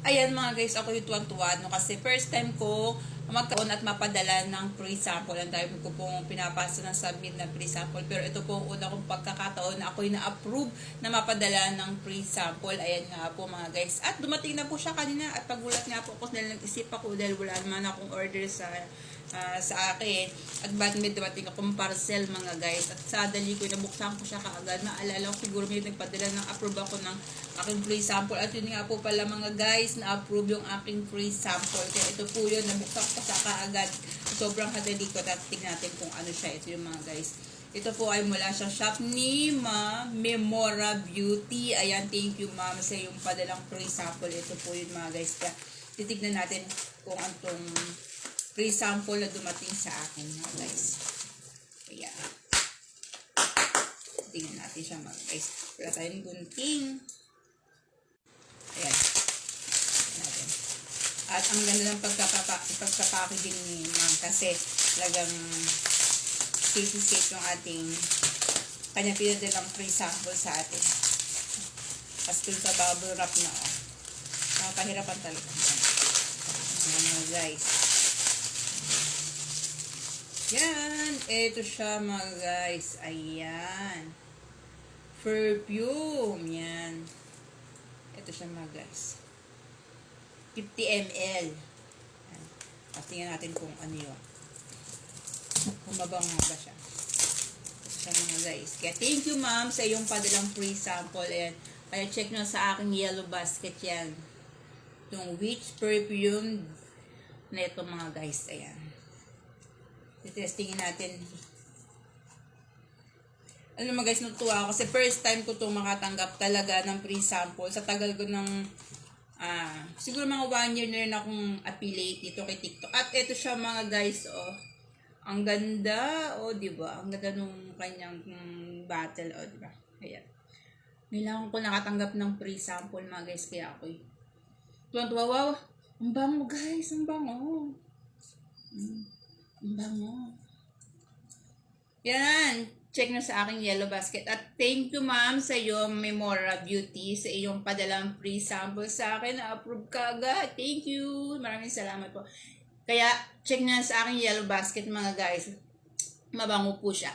Ayan mga guys, ako yung tuwan-tuwa, no? Kasi first time ko magkaroon at mapadala ng free sample. Ang dami ko pong pinapasa ng submit na free sample. Pero ito po ang una kong pagkakataon na ako'y na-approve na mapadala ng free sample. Ayan nga po mga guys. At dumating na po siya kanina at pagulat nga po ako dahil nag-isip ako dahil wala naman akong order sa akin. At ba't may dumating akong parcel mga guys. At sa dali ko, nabuksan ko siya kaagad. Naalala ko siguro may nagpadala ng approve ako ng aking free sample. At yun nga po pala mga guys, na-approve yung aking free sample. Kaya ito po yun, nabuksan ko sa kaagad. Sobrang kadali ko. Tingnan natin kung ano siya. Ito yung mga guys. Ito po ay mula sa shop ni Ma Memora Beauty. Ayan, thank you ma'am sa yung padalang free sample. Ito po yun mga guys. Kaya titignan natin kung antong free sample na dumating sa akin mga guys. Kaya tingnan natin siya mga guys. Wala tayong gunting. Ayan. Natin. At ang ganda ng pagpapackaging ni ma'am kasi talagang safe yung ating kanya pinadalang free sample sa atin. Tapos sa bubble wrap na nakapahirapan talaga. Mga guys. Yan. Ito siya mga guys. Ayan. Perfume. Yan. Ito siya mga guys. 50 ml. Yan. At tingnan natin kung ano yun. Kung mabango ba siya. Ito siya mga guys. Kaya thank you ma'am sa iyong padalang free sample. Ayan. Kaya check nyo sa aking yellow basket yan. Itong Witch Perfume na ito mga guys. Ayan. Testingin natin. Ano mga guys, natuwa ako kasi first time ko itong makatanggap talaga ng free sample. Sa tagal ko ng siguro mga 1 year na rin akong affiliate dito kay TikTok. At ito siya mga guys, oh. Ang ganda, oh, diba? Ang ganda nung kanyang battle, oh, diba? Ayan. Kailangan ko nakatanggap ng free sample mga guys, kaya ako tuwan-tuwa, wow. Ang bango guys, ang bango. Ang bango. Yan. Check nyo sa aking yellow basket. At thank you ma'am sa iyong Memora Beauty, sa iyong padalang free sample sa akin. Na-approve ka agad. Thank you. Maraming salamat po. Kaya check nyo sa aking yellow basket mga guys. Mabango po siya.